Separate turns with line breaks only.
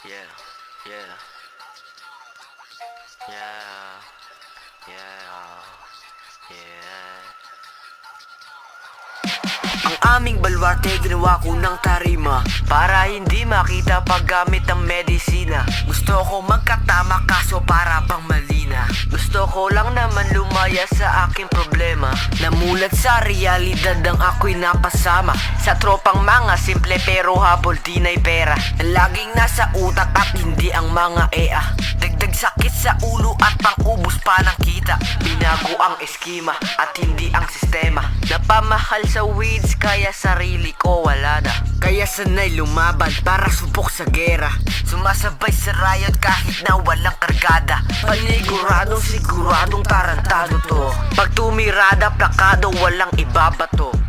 Yeah, yeah, yeah, yeah, yeah. Ang aming baluarte ginawa ko ng tarima para hindi makita paggamit ng medisina. Gusto ko magkatama kaso para bang malina. Gusto ko lang naman lumaya sa aking problema. Namulat sa realidad ang ako'y napasama sa tropang mga simple pero habol di na'y pera na laging nasa utak at hindi ang mga ea. Dagdag sakit sa ulo at pang-ubos pa ng kita. Binago ang eskema at hindi ang sistema. Napamahal sa weeds kaya sarili ko wala na. Kaya sanay lumaban para subok sa gera. Sumasabay sa riot kahit na walang kargada. Paniguradong siguradong tarantado to. Pag tumirada plakado walang ibabato.